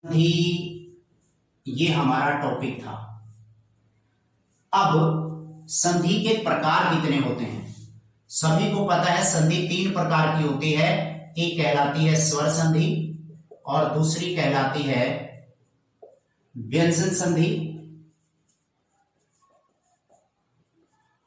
संधि ये हमारा टॉपिक था। अब संधि के प्रकार कितने होते हैं सभी को पता है। संधि तीन प्रकार की होती है। एक कहलाती है स्वर संधि और दूसरी कहलाती है व्यंजन संधि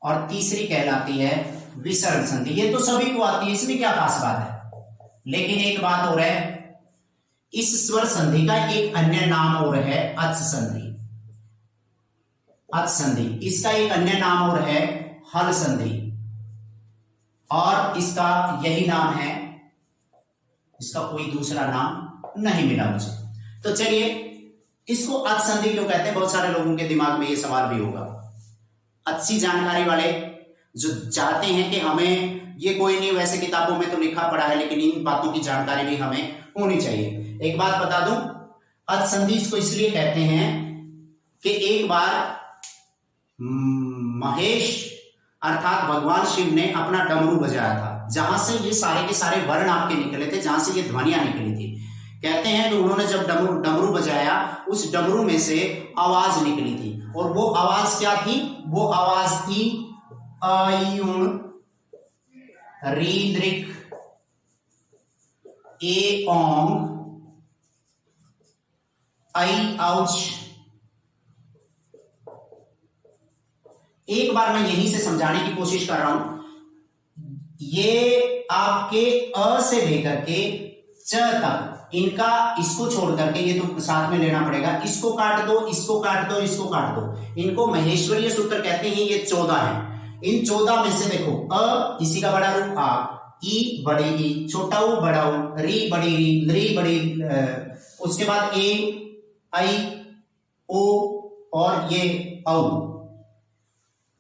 और तीसरी कहलाती है विसर्ग संधि। ये तो सभी को आती है, इसमें क्या खास बात है। लेकिन एक बात और है, इस स्वर संधि का एक अन्य नाम और है अच संधि। अच संधि इसका एक अन्य नाम और है हल संधि और इसका यही नाम है, इसका कोई दूसरा नाम नहीं मिला मुझे। तो चलिए इसको अच संधि क्यों कहते हैं, बहुत सारे लोगों के दिमाग में ये सवाल भी होगा। अच्छी जानकारी वाले जो चाहते हैं कि हमें ये कोई नहीं, वैसे किताबों में तो लिखा पड़ा है लेकिन इन बातों की जानकारी भी हमें होनी चाहिए। एक बात बता दूं, अच संधि इसको इसलिए कहते हैं कि एक बार महेश अर्थात भगवान शिव ने अपना डमरू बजाया था, जहां से ये सारे के सारे वर्ण आपके निकले थे, जहां से ये ध्वनियां निकली थी। कहते हैं कि उन्होंने जब डमरू बजाया, उस डमरू में से आवाज निकली थी और वो आवाज क्या थी? वो आवाज थी अयुण रीद्रिक ए ओंग आई औच। एक बार मैं यहीं से समझाने की कोशिश कर रहा हूं। ये आपके अ से लेकर के च तक, इनका इसको छोड़ करके, ये तो साथ में लेना पड़ेगा, इसको काट दो, इसको काट दो, इसको काट दो। इनको महेश्वरीय सूत्र कहते हैं। ये 14 है। इन 14 में से देखो, अ इसी का बड़ा रूप आ, ई बड़ी ई, छोटा ऊ बड़ा ऊ, री बड़ी री, ली बड़ी उसके बाद ए आई ओ और ये औ।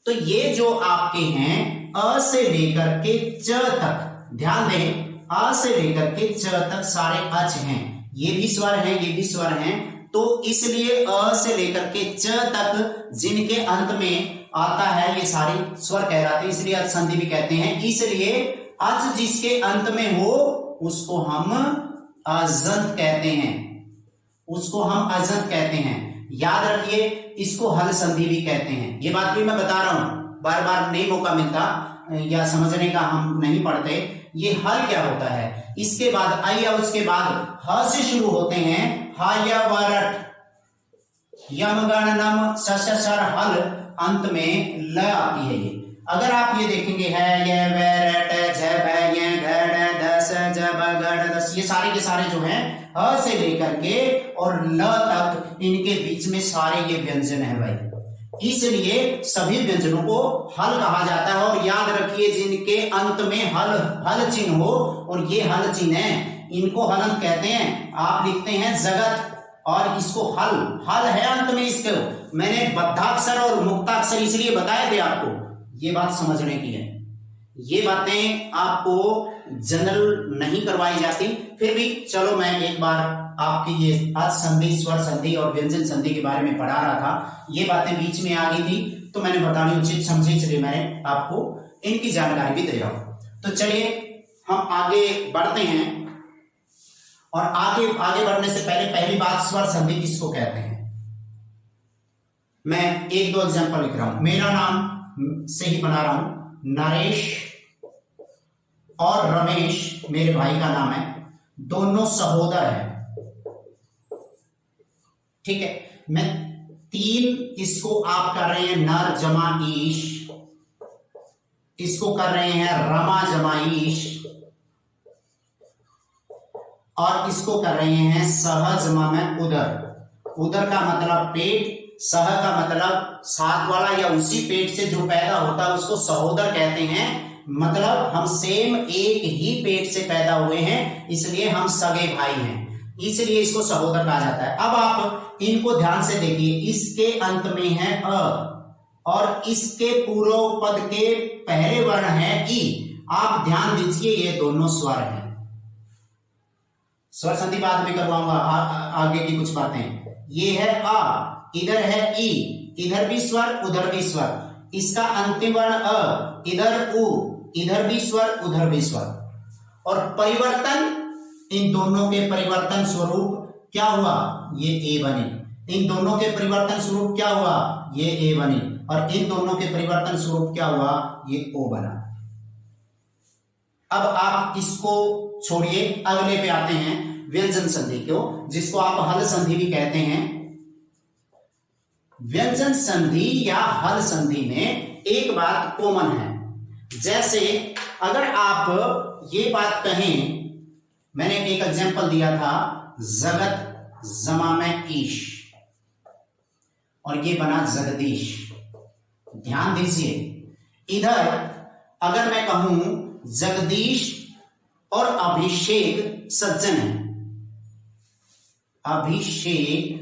तो ये जो आपके हैं अ से लेकर के च तक, ध्यान दें, अ से लेकर के च तक सारे अच हैं। ये भी स्वर हैं, ये भी स्वर हैं। तो इसलिए अ से लेकर के च तक जिनके अंत में आता है ये सारे स्वर कहलाते हैं, इसलिए अच संधि भी कहते हैं। इसलिए अच जिसके अंत में हो उसको हम अजंत कहते हैं, उसको हम अजंत कहते हैं। याद रखिए, इसको हल संधि भी कहते हैं। ये बात भी मैं बता रहा हूं, बार बार नहीं मौका मिलता या समझने का हम नहीं पढ़ते। ये हल क्या होता है, इसके बाद आई या उसके बाद ह से शुरू होते हैं। ह या वरट, यम गण नम सर हल, अंत में ल आती है। ये अगर आप ये देखेंगे है ये वैरट झ ये घड़ दस जब गड़ दस, ये सारे के सारे जो हैं ह से लेकर के और ल तक, इनके बीच में सारे ये व्यंजन है भाई। इसलिए सभी व्यंजनों को हल कहा जाता है। और याद रखिए, जिनके अंत में हल चिन्ह हो, और ये हल चिन्ह है, इनको हलंत कहते हैं। आप लिखते हैं जगत और इसको हल है अंत में। इसको मैंने बद्धाक्षर और मुक्ताक्षर इसलिए बताए थे आपको, ये बात समझने की है। ये बातें आपको जनरल नहीं करवाई जाती, फिर भी चलो मैं एक बार आपकी ये अच संधि, स्वर संधि और व्यंजन संधि के बारे में पढ़ा रहा था। ये बातें बीच में आ गई थी तो मैंने बतानी उचित समझी, इसलिए मैंने आपको इनकी जानकारी भी दे रहा हूं। तो चलिए हम आगे बढ़ते हैं। और आगे बढ़ने से पहली बात, स्वर संधि किसको कहते हैं, मैं एक दो एग्जांपल लिख रहा हूं। मेरा नाम से ही बना रहा हूं, नरेश और रमेश मेरे भाई का नाम है, दोनों सहोदर हैं। ठीक है, मैं 3, इसको आप कर रहे हैं नर जमा ईश, इसको कर रहे हैं रमा जमा ईश, और इसको कर रहे हैं सह जमा में उदर। उदर का मतलब पेट, सह का मतलब साथ वाला या उसी पेट से जो पैदा होता है उसको सहोदर कहते हैं। मतलब हम सेम एक ही पेट से पैदा हुए हैं, इसलिए हम सगे भाई हैं, इसलिए इसको सहोदर कहा जाता है। अब आप इनको ध्यान से देखिए, इसके अंत में है अ और इसके पूर्व पद के पहले वर्ण है ई। आप ध्यान दीजिए, ये दोनों स्वर हैं। स्वर संधि बाद में करवाऊंगा आगे की कुछ बातें। ये है आ, इधर है ई, इधर भी स्वर उधर भी स्वर। इसका अंतिम वर्ण अ, इधर उ, इधर भी स्वर उधर भी स्वर। और परिवर्तन, इन दोनों के परिवर्तन स्वरूप क्या हुआ, ये ए बनी। इन दोनों के परिवर्तन स्वरूप क्या हुआ, ये ए बनी। और इन दोनों के परिवर्तन स्वरूप क्या हुआ, ये ओ बना। अब आप इसको छोड़िए, अगले पे आते हैं, व्यंजन संधि को, जिसको आप हल संधि भी कहते हैं। व्यंजन संधि या हल संधि में एक बात कॉमन है। जैसे अगर आप ये बात कहें, मैंने एक एग्जांपल दिया था, जगत जमा में ईश, और ये बना जगदीश। ध्यान दीजिए, इधर अगर मैं कहूं जगदीश और अभिषेक सज्जन है, अभिषेक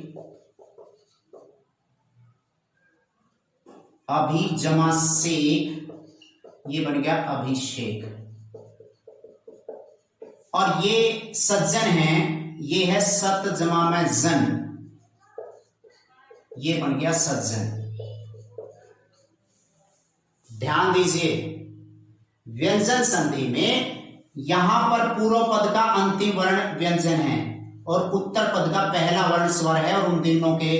अभी जमा शेख, ये बन गया अभिषेक, और ये सज्जन है, ये है सत जमा में जन, ये बन गया सज्जन। ध्यान दीजिए, व्यंजन संधि में यहां पर पूर्व पद का अंतिम वर्ण व्यंजन है और उत्तर पद का पहला वर्ण स्वर है, और उन तीनों के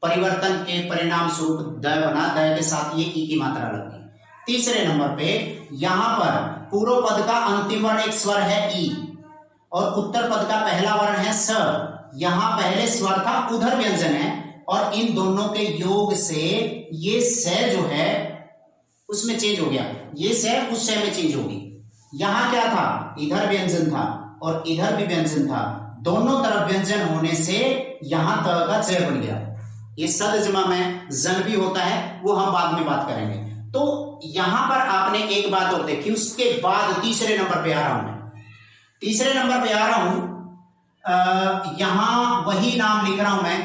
परिवर्तन के परिणाम स्वरूप द बना, द के साथ ये ई की मात्रा लगी। तीसरे नंबर पे यहां पर पूर्व पद का अंतिम वर्ण एक स्वर है ई, और उत्तर पद का पहला वर्ण है स। यहां पहले स्वर था, उधर व्यंजन है, और इन दोनों के योग से ये स जो है उसमें चेंज हो गया, ये स उस स में चेंज होगी। यहां क्या था, इधर व्यंजन था और इधर भी व्यंजन था, दोनों तरफ व्यंजन होने से यहां त का च बन गया। ये सद जमा में जन भी होता है, वो हम बाद में बात करेंगे। तो यहां पर आपने एक बात और देखी, उसके बाद तीसरे नंबर पे आ रहा हूं मैं, तीसरे नंबर पे आ रहा हूं, यहां वही नाम लिख रहा हूं मैं,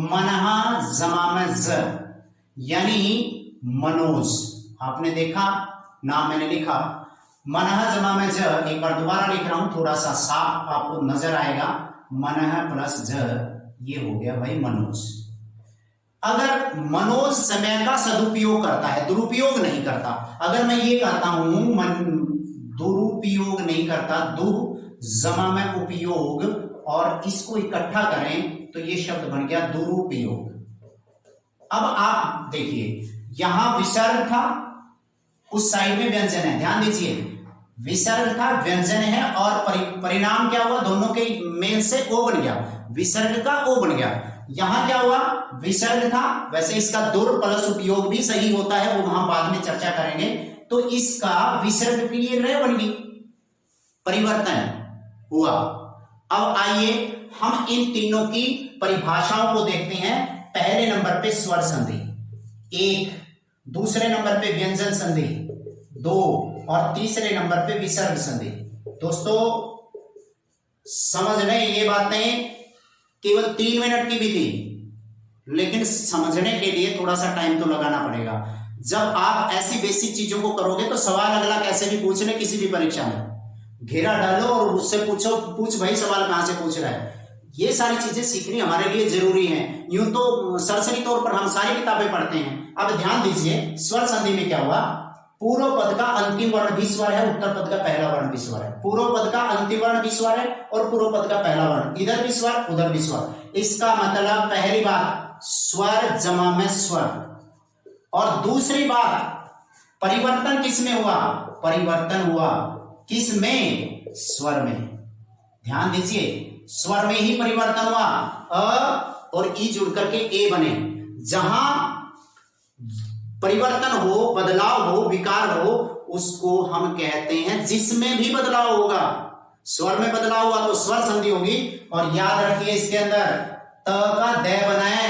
मनहा जमा में ज, यानी मनोज। आपने देखा नाम मैंने लिखा, मनहा जमा में ज, एक बार दोबारा लिख रहा हूं, थोड़ा सा साफ आपको नजर आएगा, मनहा प्लस ज, ये हो गया भाई मनोज। अगर मनोज समय का सदुपयोग करता है, दुरुपयोग नहीं करता, अगर मैं ये कहता हूं दुरुपयोग नहीं करता, दु जमा में उपयोग, और इसको इकट्ठा करें तो ये शब्द बन गया दुरुपयोग। अब आप देखिए, यहां विसर्ग था, उस साइड में व्यंजन है, ध्यान दीजिए, विसर्ग था, व्यंजन है, और परिणाम क्या हुआ, दोनों के मेल से ओ बन गया, विसर्ग का ओ बन गया। यहां क्या हुआ, विसर्ग था, वैसे इसका दुर प्लस उपयोग भी सही होता है, वो हम बाद में चर्चा करेंगे। तो इसका विसर्ग के लिए र बन गई, परिवर्तन हुआ। अब आइए हम इन तीनों की परिभाषाओं को देखते हैं। पहले नंबर पे स्वर संधि 1, दूसरे नंबर पे व्यंजन संधि 2, और तीसरे नंबर पे विसर्ग संधि। दोस्तों समझ लें, ये बातें केवल 3 मिनट की भी थी, लेकिन समझने के लिए थोड़ा सा टाइम तो लगाना पड़ेगा। जब आप ऐसी बेसिक चीजों को करोगे तो सवाल अगला कैसे भी पूछ ले, किसी भी परीक्षा में घेरा डालो और उससे पूछो, पूछ भाई सवाल कहां से पूछ रहा है। ये सारी चीजें सीखनी हमारे लिए जरूरी है। यूं तो सरसरी तौर पर हम सारी किताबें पढ़ते हैं। अब ध्यान दीजिए, स्वर संधि में क्या हुआ, पूर्व पद का अंतिम वर्ण भी स्वर है, उत्तर पद का पहला वर्ण भी स्वर है। पूर्व पद का अंतिम वर्ण भी स्वर है और पूर्व पद का पहला वर्ण, इधर भी स्वर उधर भी स्वर। इसका मतलब पहली बात, स्वर जमा में स्वर, और दूसरी बात, परिवर्तन किसमें हुआ, परिवर्तन हुआ किसमें, स्वर में। ध्यान दीजिए, स्वर में ही परिवर्तन हुआ, अ और ई जुड़ करके ए बने। जहां परिवर्तन हो, बदलाव हो, विकार हो, उसको हम कहते हैं, जिसमें भी बदलाव होगा, स्वर में बदलाव हुआ तो स्वर संधि होगी। और याद रखिए, इसके अंदर त का द बना है,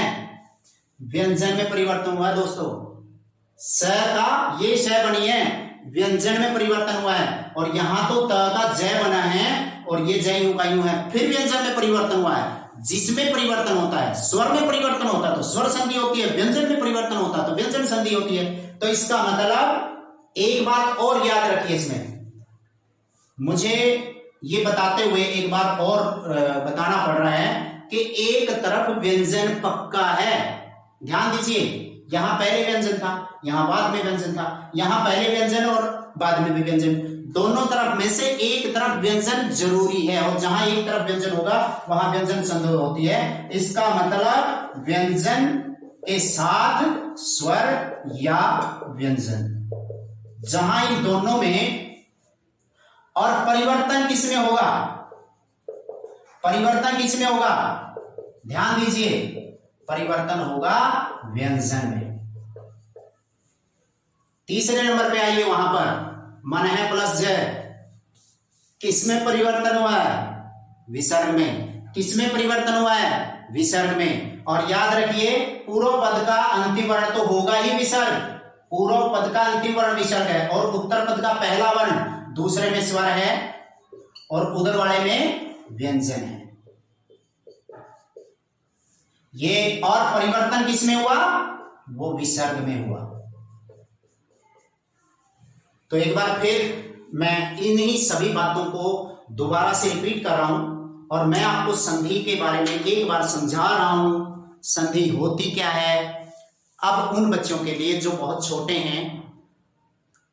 व्यंजन में परिवर्तन हुआ है दोस्तों। स का ये श बनी है, व्यंजन में परिवर्तन हुआ है, और यहां तो त का ज बना है और ये ज यूं का यूं है, फिर व्यंजन में परिवर्तन हुआ है। जिसमें परिवर्तन होता है, स्वर में परिवर्तन होता है तो स्वर संधि होती है, व्यंजन में परिवर्तन होता है तो व्यंजन संधि होती है। तो इसका मतलब एक बात और याद रखिए, इसमें मुझे ये बताते हुए एक बार और बताना पड़ रहा है कि एक तरफ व्यंजन पक्का है। ध्यान दीजिए, यहां पहले व्यंजन था, यहां बाद में व्यंजन था, यहां पहले व्यंजन और बाद में भी व्यंजन, दोनों तरफ में से एक तरफ व्यंजन जरूरी है, और जहां एक तरफ व्यंजन होगा वहां व्यंजन संधि होती है। इसका मतलब व्यंजन के साथ स्वर या व्यंजन, जहां इन दोनों में, और परिवर्तन किसमें होगा, परिवर्तन किसमें होगा, ध्यान दीजिए, परिवर्तन होगा व्यंजन में। तीसरे नंबर पे आइए, वहां पर मन है प्लस जय, किसमें परिवर्तन हुआ है, विसर्ग में। किसमें परिवर्तन हुआ है, विसर्ग में। और याद रखिए पूर्व पद का अंतिम वर्ण तो होगा ही विसर्ग, पूर्व पद का अंतिम वर्ण विसर्ग है, और उत्तर पद का पहला वर्ण दूसरे में स्वर है, और उधर वाले में व्यंजन है। ये और परिवर्तन किसमें हुआ, वो विसर्ग में हुआ। तो एक बार फिर मैं इन्हीं सभी बातों को दोबारा से रिपीट कर रहा हूं, और मैं आपको संधि के बारे में एक बार समझा रहा हूं, संधि होती क्या है। अब उन बच्चों के लिए जो बहुत छोटे हैं,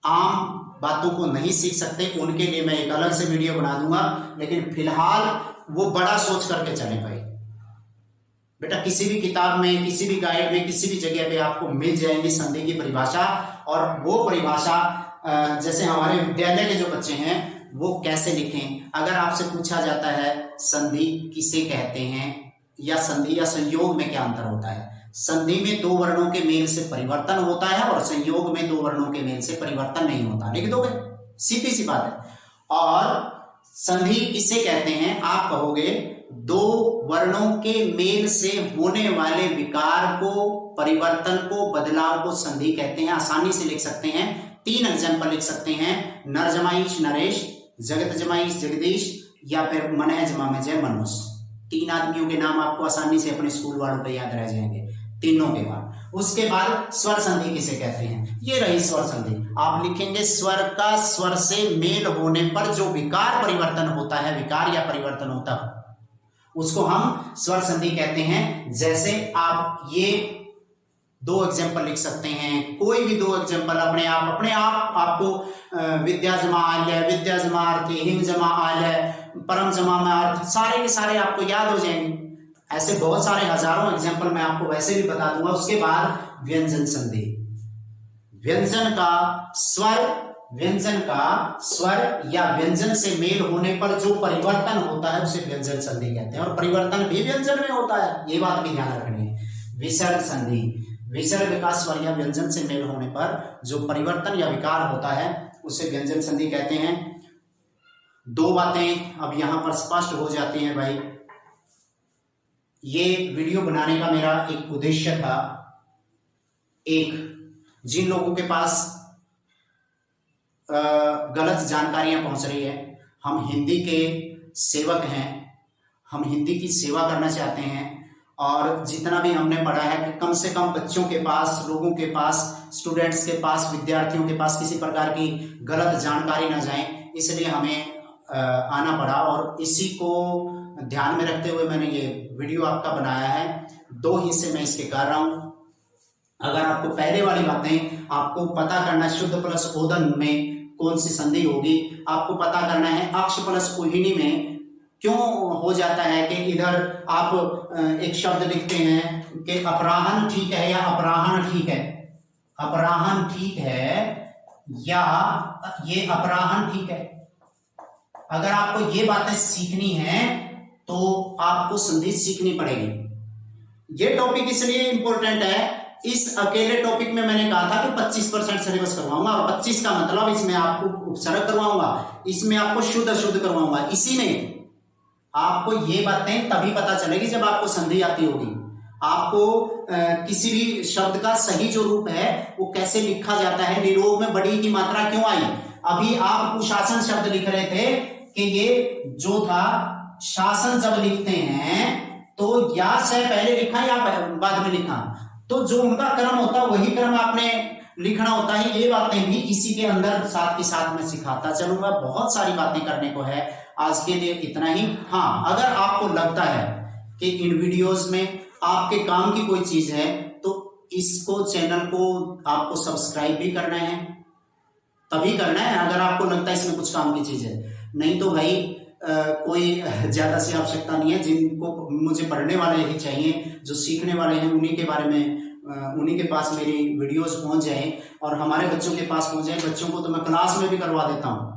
आम बातों को नहीं सीख सकते, उनके लिए मैं एक अलग से वीडियो बना दूंगा, लेकिन फिलहाल वो बड़ा सोच करके चले भाई। बेटा किसी भी किताब में, किसी भी गाइड में, किसी भी जगह पे आपको मिल जाएगी संधि की परिभाषा, और वो परिभाषा जैसे हमारे विद्यालय के जो बच्चे हैं वो कैसे लिखें। अगर आपसे पूछा जाता है संधि किसे कहते हैं, या संधि या संयोग में क्या अंतर होता है, संधि में दो वर्णों के मेल से परिवर्तन होता है, और संयोग में दो वर्णों के मेल से परिवर्तन नहीं होता। लिख दोगे, सीधी सी बात है। और संधि किसे कहते हैं, आप कहोगे दो वर्णों के मेल से होने वाले विकार को, परिवर्तन को, बदलाव को संधि कहते हैं। आसानी से लिख सकते हैं, 3 एग्जाम्पल लिख सकते हैं, नर जमाईश नरेश, जगत जमाईश जगदीश, या फिर मन है जमा में जय मनोज। 3 आदमियों के नाम आपको आसानी से अपने स्कूल वालों पे याद रह जाएंगे, तीनों के बाद। उसके बाद स्वर संधि किसे कहते हैं, ये रही स्वर संधि। आप लिखेंगे स्वर का स्वर से मेल होने पर जो विकार परिवर्तन होता है, विकार या परिवर्तन होता है, उसको हम स्वर संधि कहते हैं। जैसे आप ये 2 एग्जाम्पल लिख सकते हैं, कोई भी 2 एग्जाम्पल अपने आप आपको विद्या जमा आल्य, विद्या जमा अर्थ, हिंग जमा आल्य, परम जमा में अर्थ, सारे के सारे आपको याद हो जाएंगे। ऐसे बहुत सारे हजारों एग्जाम्पल मैं आपको वैसे भी बता दूंगा। उसके बाद व्यंजन संधि, व्यंजन का स्वर या व्यंजन से मेल होने पर जो परिवर्तन होता है उसे व्यंजन संधि कहते हैं, और परिवर्तन भी व्यंजन में होता है, ये बात भी ध्यान रखनी है। विसर्ग संधि, विसर्ग का स्वर या व्यंजन से मेल होने पर जो परिवर्तन या विकार होता है उसे व्यंजन संधि कहते हैं। 2 बातें अब यहां पर स्पष्ट हो जाती हैं भाई। ये वीडियो बनाने का मेरा एक उद्देश्य था, एक जिन लोगों के पास गलत जानकारियां पहुंच रही है, हम हिंदी के सेवक हैं, हम हिंदी की सेवा करना चाहते हैं, और जितना भी हमने पढ़ा है कि कम से कम बच्चों के पास, लोगों के पास, स्टूडेंट्स के पास, विद्यार्थियों के पास किसी प्रकार की गलत जानकारी ना जाए, इसलिए हमें आना पड़ा, और इसी को ध्यान में रखते हुए मैंने ये वीडियो आपका बनाया है। 2 हिस्से में इसके कर रहा हूं। अगर आपको पहले वाली बातें आपको पता करना, शुद्ध प्लस ओदन में कौन सी संधि होगी, आपको पता करना है अक्ष प्लस कुहिनी में क्यों हो जाता है कि इधर आप एक शब्द लिखते हैं कि अपराहन ठीक है या अपराहन ठीक है, अपराहन ठीक है या ये अपराहन ठीक है। अगर आपको ये बातें सीखनी है तो आपको संधि सीखनी पड़ेगी। ये टॉपिक इसलिए इंपॉर्टेंट है, इस अकेले टॉपिक में मैंने कहा था कि 25% सिलेबस करवाऊंगा, और 25 का मतलब इसमें आपको उपसर्ग करवाऊंगा, इसमें आपको शुद्ध अशुद्ध करवाऊंगा। इसी में आपको ये बातें तभी पता चलेगी जब आपको संधि आती होगी, आपको किसी भी शब्द का सही जो रूप है वो कैसे लिखा जाता है, निरोग में बड़ी की मात्रा क्यों आई। अभी आप कुशासन शब्द लिख रहे थे कि ये जो था, शासन जब लिखते हैं तो या से पहले लिखा या बाद में लिखा, तो जो उनका क्रम होता है वही क्रम आपने लिखना होता है। ये बातें भी इसी के अंदर साथ के साथ में सिखाता चलूंगा। बहुत सारी बातें करने को है, आज के लिए इतना ही। हाँ, अगर आपको लगता है कि इन वीडियोस में आपके काम की कोई चीज है तो इसको, चैनल को आपको सब्सक्राइब भी करना है, तभी करना है अगर आपको लगता है इसमें कुछ काम की चीज़ है। नहीं तो भाई कोई ज़्यादा सी आवश्यकता नहीं है। जिनको मुझे पढ़ने वाले ही चाहिए, जो सीखने वाले हैं, उन्हीं के बारे में उन्हीं के पास मेरी वीडियोस पहुंच जाए और हमारे बच्चों के पास पहुंच जाए। बच्चों को तो मैं क्लास में भी करवा देता हूं,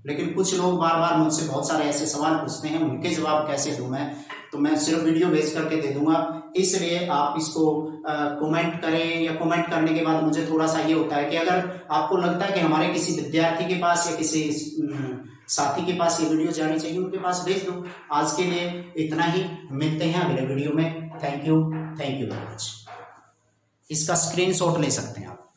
लेकिन कुछ लोग बार बार मुझसे बहुत सारे ऐसे सवाल पूछते हैं, उनके जवाब कैसे दूं मैं, तो मैं सिर्फ वीडियो भेज करके दे दूंगा। इसलिए आप इसको कमेंट करें, या कमेंट करने के बाद मुझे थोड़ा सा ये होता है कि अगर आपको लगता है कि हमारे किसी विद्यार्थी के पास या किसी साथी के पास ये वीडियो जानी चाहिए, उनके पास भेज दो। आज के लिए इतना ही, मिलते हैं अगले वीडियो में। Thank you very much. इसका स्क्रीनशॉट ले सकते हैं आप।